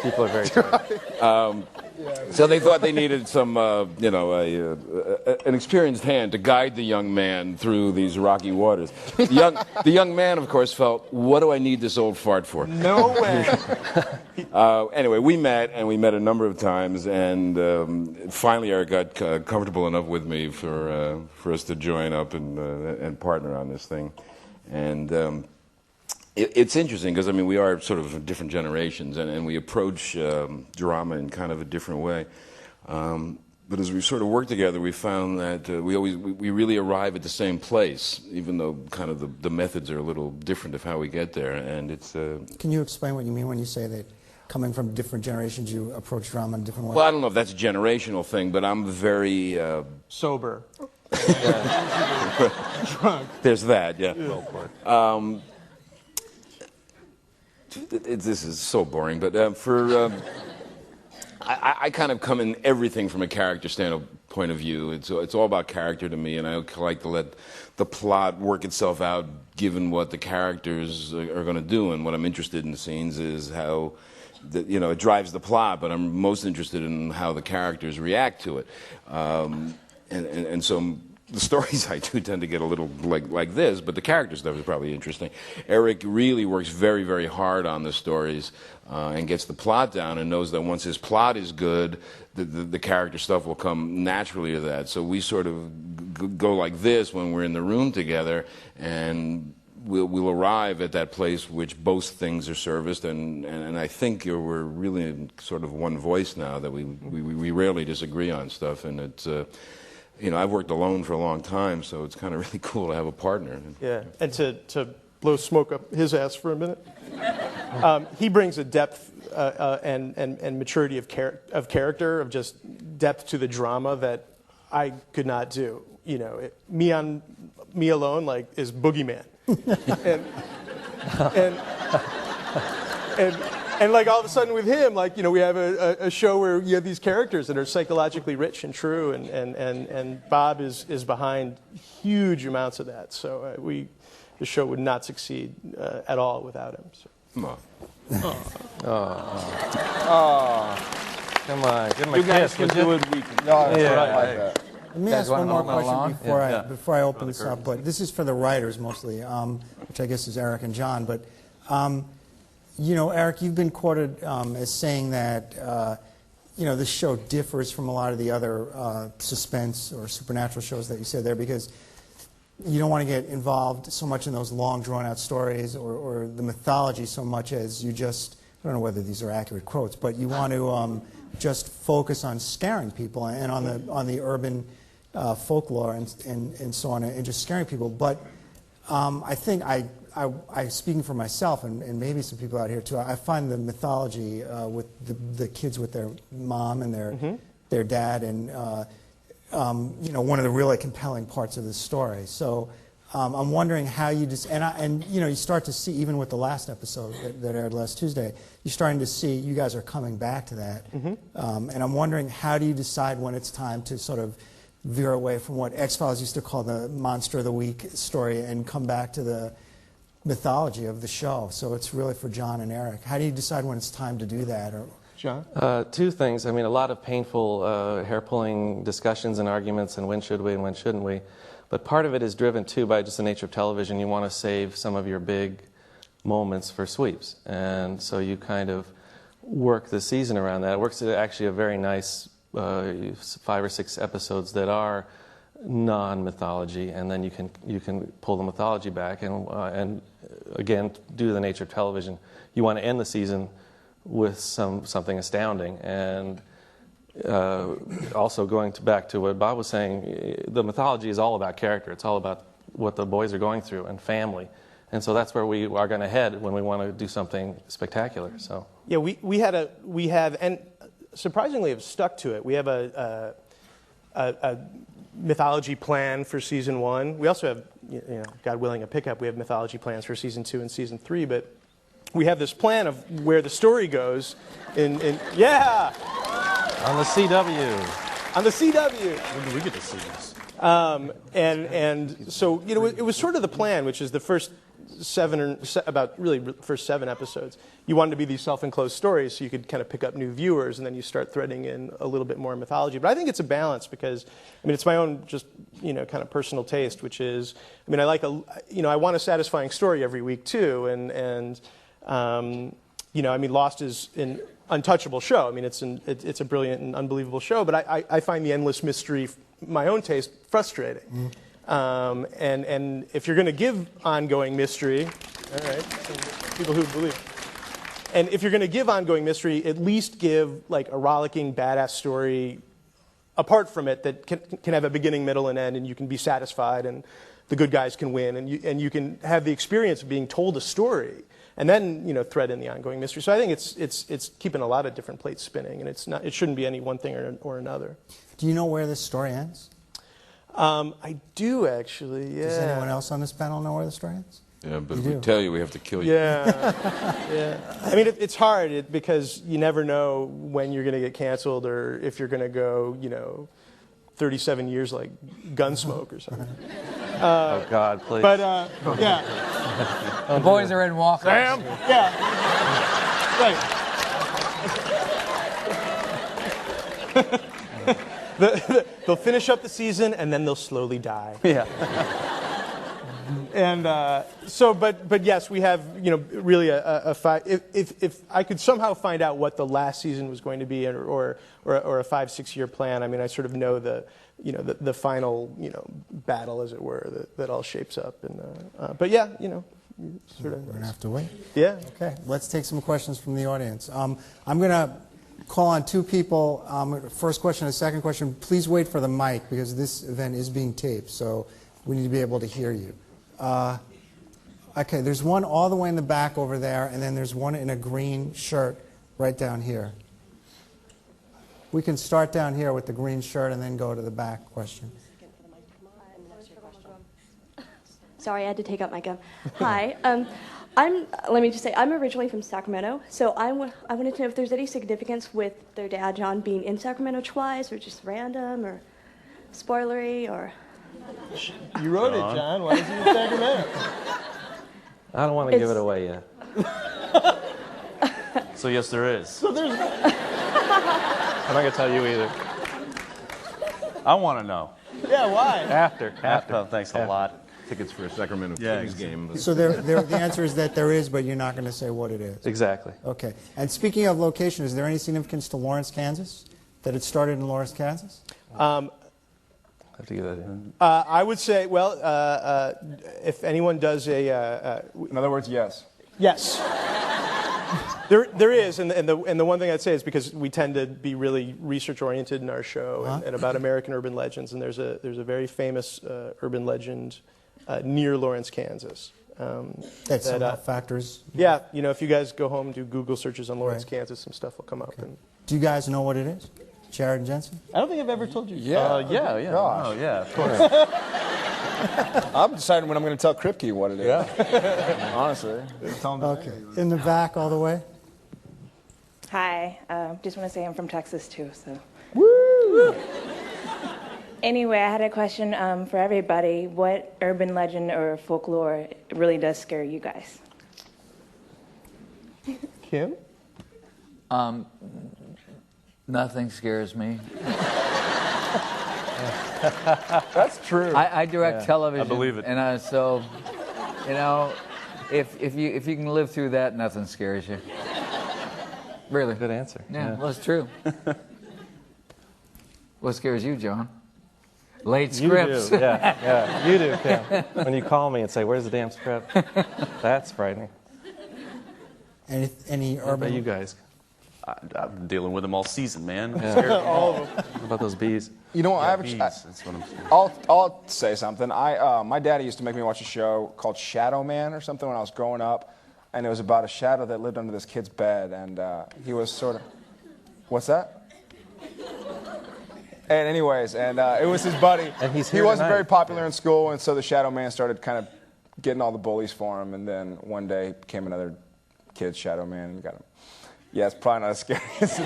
People are very tired. So they thought they needed some, an experienced hand to guide the young man through these rocky waters. The young man, of course, felt, what do I need this old fart for? No way. Anyway, we met a number of times, and finally Eric got comfortable enough with me for us to join up and partner on this thing. And it's interesting because, I mean, we are sort of different generations, and we approach drama in kind of a different way. But as we sort of work together, we found that we really arrive at the same place, even though kind of the methods are a little different of how we get there. And it's. Can you explain what you mean when you say that coming from different generations, you approach drama in different ways? Well, I don't know if that's a generational thing, but I'm very sober. Drunk. There's that, yeah. This is so boring, but I kind of come in everything from a character standpoint of view. It's all about character to me, and I like to let the plot work itself out, given what the characters are going to do. And what I'm interested in the scenes is how, it drives the plot, but I'm most interested in how the characters react to it. And so the stories I do tend to get a little like this, but the character stuff is probably interesting. Eric really works very, very hard on the stories and gets the plot down, and knows that once his plot is good, the character stuff will come naturally to that. So we sort of go like this when we're in the room together, and we'll arrive at that place which both things are serviced, and I think we're really in sort of one voice now, that we rarely disagree on stuff, and it's. I've worked alone for a long time, so it's kind of really cool to have a partner. Yeah, and to blow smoke up his ass for a minute, he brings a depth and maturity of character, of just depth to the drama that I could not do. Me alone, like, is boogeyman, and like all of a sudden with him, like, we have a show where you have these characters that are psychologically rich and true, and Bob is behind huge amounts of that. So the show would not succeed at all without him. So. Come on, give him a kiss. You guys can do it. We can. No, yeah. Like that. Let me ask one more question before I open this up. But this is for the writers mostly, which I guess is Eric and John. But Eric, you've been quoted as saying that this show differs from a lot of the other suspense or supernatural shows that you said there, because you don't want to get involved so much in those long, drawn-out stories or the mythology so much as you just, I don't know whether these are accurate quotes, but you want to just focus on scaring people and on the urban folklore and so on, and just scaring people. But I think I speaking for myself and maybe some people out here too, I find the mythology with the kids with their mom and their dad and one of the really compelling parts of the story. So I'm wondering how you just you start to see, even with the last episode that aired last Tuesday, you're starting to see you guys are coming back to that, and I'm wondering, how do you decide when it's time to sort of veer away from what X-Files used to call the Monster of the Week story and come back to the mythology of the show? So it's really for John and Eric. How do you decide when it's time to do that? Or John? Two things. I mean, a lot of painful, hair-pulling discussions and arguments, and when should we and when shouldn't we. But part of it is driven, too, by just the nature of television. You want to save some of your big moments for sweeps. And so you kind of work the season around that. It works actually a very nice 5 or 6 episodes that are non-mythology, and then you can pull the mythology back and again, due to the nature of television, you want to end the season with something astounding. And also going back to what Bob was saying, the mythology is all about character. It's all about what the boys are going through and family, and so that's where we are going to head when we want to do something spectacular. So yeah, we have and surprisingly have stuck to it. We have a mythology plan for season 1. We also have, God willing, a pickup. We have mythology plans for season 2 and season 3, but we have this plan of where the story goes yeah! on the CW. On the CW. When do we get to see this? And so, it was sort of the plan, which is the first first 7 episodes, you wanted to be these self-enclosed stories so you could kind of pick up new viewers, and then you start threading in a little bit more mythology. But I think it's a balance because, I mean, it's my own just, kind of personal taste, which is, I mean, I want a satisfying story every week too, and I mean, Lost is an untouchable show. I mean, it's a brilliant and unbelievable show, but I find the endless mystery, my own taste, frustrating. And if you're going to give ongoing mystery, all right, people who believe, and if you're going to give ongoing mystery, at least give like a rollicking, badass story apart from it that can have a beginning, middle, and end, and you can be satisfied, and the good guys can win, and you can have the experience of being told a story, and then thread in the ongoing mystery. So I think it's keeping a lot of different plates spinning, and it shouldn't be any one thing or another. Do you know where this story ends? I do actually. Yeah. Does anyone else on this panel know where the story ends? Yeah, but if we tell you, we have to kill you. Yeah, yeah. I mean, it's hard because you never know when you're going to get canceled or if you're going to go, 37 years like Gunsmoke or something. Oh God, please. But yeah, The boys are in walk. Sam. Yeah, right. They'll finish up the season and then they'll slowly die. Yeah. And but yes, we have really a five. If I could somehow find out what the last season was going to be, or a 5-6 year plan, I mean, I sort of know the final battle, as it were, that all shapes up. And but yeah, sort of. We're gonna have to wait. Yeah. Okay. Let's take some questions from the audience. I'm gonna call on 2 people. First question and second question. Please wait for the mic because this event is being taped, so we need to be able to hear you. Okay, there's one all the way in the back over there, and then there's one in a green shirt right down here. We can start down here with the green shirt and then go to the back question. Sorry, I had to take out my gum. Hi. Let me just say, I'm originally from Sacramento, so I wanted to know if there's any significance with their dad, John, being in Sacramento twice, or just random, or spoilery, or... You wrote it, John. Why is he in Sacramento? I don't want to give it away yet. So yes, there is. So there's... I'm not going to tell you either. I want to know. Yeah, why? After. Oh, thanks a lot. Tickets for a Sacramento Yeah, Kings game. But So the answer is that there is, but you're not going to say what it is. Exactly. Okay. And speaking of location, is there any significance to Lawrence, Kansas? That it started in Lawrence, Kansas? I have to get that in. I would say, well, if anyone does In other words, yes. yes, there is, and the one thing I'd say is because we tend to be really research oriented in our show and about American urban legends, and there's a very famous urban legend near Lawrence, Kansas. That somehow factors. Yeah, if you guys go home and do Google searches on Lawrence, Kansas, some stuff will come up. Okay. And Do you guys know what it is? Jared and Jensen? I don't think I've ever told you. Yeah. Gosh. Oh, yeah, of course. I'm deciding when I'm going to tell Kripke what it is. Yeah. Honestly. Okay. In the back all the way? Hi, just want to say I'm from Texas too, so. Woo! Anyway, I had a question for everybody. What urban legend or folklore really does scare you guys? Kim? Nothing scares me. That's true. I direct television. I believe it. And so, if you can live through that, nothing scares you. Really. Good answer. Yeah, well, it's true. What scares you, John? Late scripts. You do. Yeah, you do, Kim. When you call me and say, "Where's the damn script?" That's frightening. Any What about urban? you guys? I've been dealing with them all season, man. All of them. What about those bees? You know, I Bees, have that's what I'm saying. I'll say something. My daddy used to make me watch a show called Shadow Man or something when I was growing up, and it was about a shadow that lived under this kid's bed, and he was sort of, what's that? And anyways, it was his buddy. And he's he here wasn't tonight. very popular in school, and so the Shadow Man started kind of getting all the bullies for him, and then one day he became another kid's Shadow Man and got him. Yeah, it's probably not as scary as